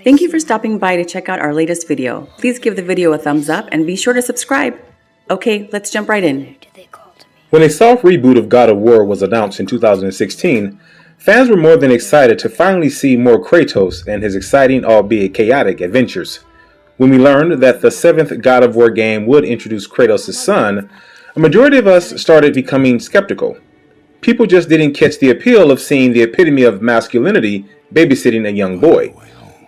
Thank you for stopping by to check out our latest video. Please give the video a thumbs up and be sure to subscribe. Okay, let's jump right in. When a soft reboot of God of War was announced in 2016, fans were more than excited to finally see more Kratos and his exciting, albeit chaotic, adventures. When we learned that the 7th God of War game would introduce Kratos' son, a majority of us started becoming skeptical. People just didn't catch the appeal of seeing the epitome of masculinity babysitting a young boy.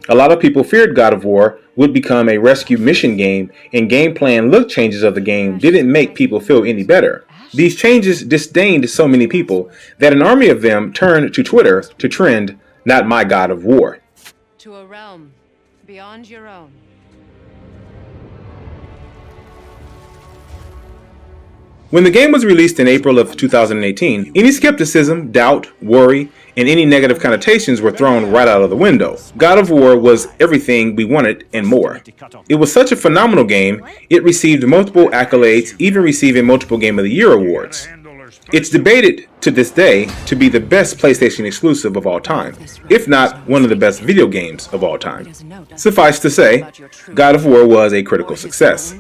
A lot of people feared God of War would become a rescue mission game, and gameplay and look changes of the game didn't make people feel any better. These changes disdained so many people that an army of them turned to Twitter to trend, "Not my God of War." To a realm beyond your own. When the game was released in April of 2018, any skepticism, doubt, worry, and any negative connotations were thrown right out of the window. God of War was everything we wanted and more. It was such a phenomenal game, it received multiple accolades, even receiving multiple Game of the Year awards. It's debated to this day to be the best PlayStation exclusive of all time, if not one of the best video games of all time. Suffice to say, God of War was a critical success.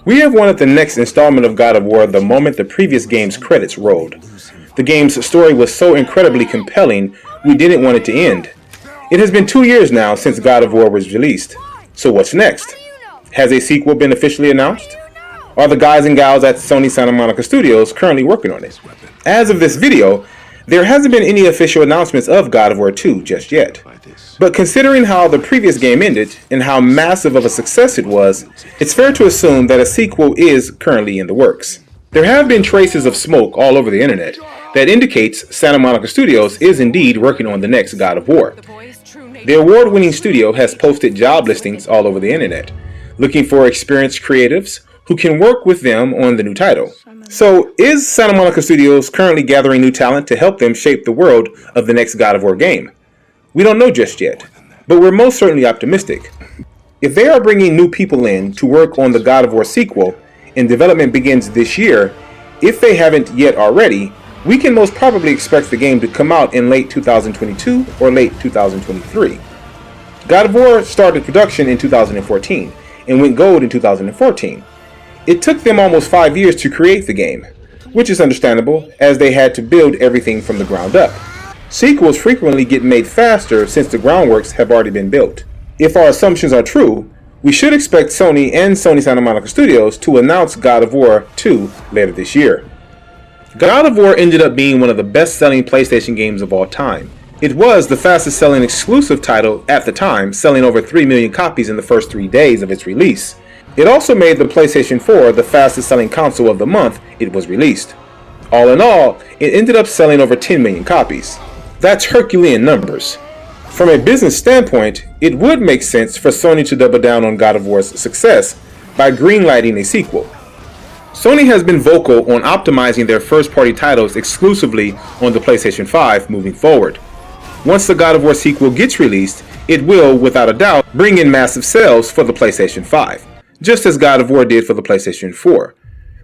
We have wanted the next installment of God of War the moment the previous game's credits rolled. The game's story was so incredibly compelling, we didn't want it to end. It has been 2 years now since God of War was released. So what's next? Has a sequel been officially announced? Are the guys and gals at Sony Santa Monica Studios currently working on it? As of this video, there hasn't been any official announcements of God of War 2 just yet. But considering how the previous game ended and how massive of a success it was, it's fair to assume that a sequel is currently in the works. There have been traces of smoke all over the internet that indicates Santa Monica Studios is indeed working on the next God of War. The award-winning studio has posted job listings all over the internet, looking for experienced creatives who can work with them on the new title. So, is Santa Monica Studios currently gathering new talent to help them shape the world of the next God of War game? We don't know just yet, but we're most certainly optimistic. If they are bringing new people in to work on the God of War sequel, and development begins this year, if they haven't yet already, we can most probably expect the game to come out in late 2022 or late 2023. God of War started production in 2014 and went gold in 2014. It took them almost 5 years to create the game, which is understandable as they had to build everything from the ground up. Sequels frequently get made faster since the groundworks have already been built. If our assumptions are true, we should expect Sony and Sony Santa Monica Studios to announce God of War 2 later this year. God of War ended up being one of the best-selling PlayStation games of all time. It was the fastest-selling exclusive title at the time, selling over 3 million copies in the first 3 days of its release. It also made the PlayStation 4 the fastest-selling console of the month it was released. All in all, it ended up selling over 10 million copies. That's Herculean numbers. From a business standpoint, it would make sense for Sony to double down on God of War's success by greenlighting a sequel. Sony has been vocal on optimizing their first-party titles exclusively on the PlayStation 5 moving forward. Once the God of War sequel gets released, it will, without a doubt, bring in massive sales for the PlayStation 5, just as God of War did for the PlayStation 4.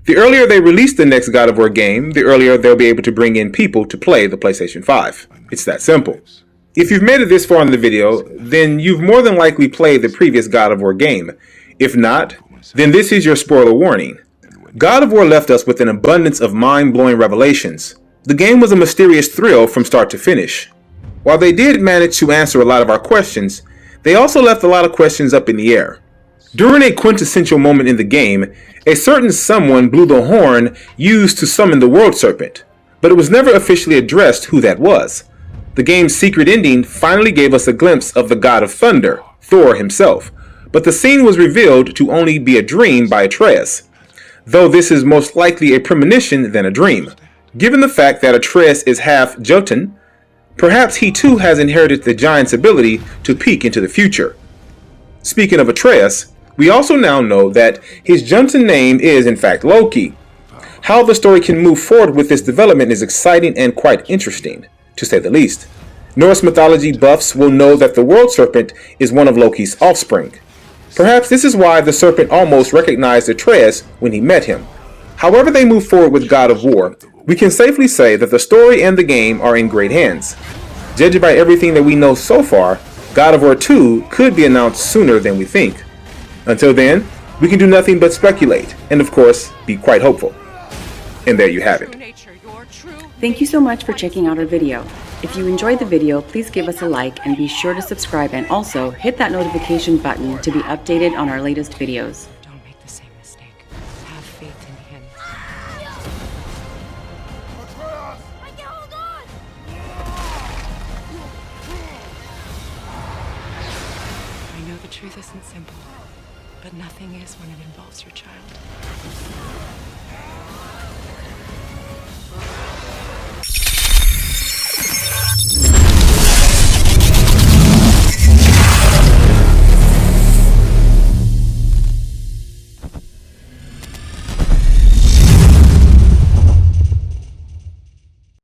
The earlier they release the next God of War game, the earlier they'll be able to bring in people to play the PlayStation 5. It's that simple. If you've made it this far in the video, then you've more than likely played the previous God of War game. If not, then this is your spoiler warning. God of War left us with an abundance of mind-blowing revelations. The game was a mysterious thrill from start to finish. While they did manage to answer a lot of our questions, they also left a lot of questions up in the air. During a quintessential moment in the game, a certain someone blew the horn used to summon the World Serpent, but it was never officially addressed who that was. The game's secret ending finally gave us a glimpse of the God of Thunder, Thor himself, but the scene was revealed to only be a dream by Atreus, though this is most likely a premonition than a dream. Given the fact that Atreus is half Jotun, perhaps he too has inherited the giant's ability to peek into the future. Speaking of Atreus, we also now know that his Jotun name is in fact Loki. How the story can move forward with this development is exciting and quite interesting, to say the least. Norse mythology buffs will know that the World Serpent is one of Loki's offspring. Perhaps this is why the serpent almost recognized Atreus when he met him. However they move forward with God of War, we can safely say that the story and the game are in great hands. Judging by everything that we know so far, God of War 2 could be announced sooner than we think. Until then, we can do nothing but speculate, and of course, be quite hopeful. And there you have it. Thank you so much for checking out our video. If you enjoyed the video, please give us a like and be sure to subscribe, and also hit that notification button to be updated on our latest videos. Don't make the same mistake. Have faith in him. I can hold on! I know the truth isn't simple, but nothing is when it involves your child.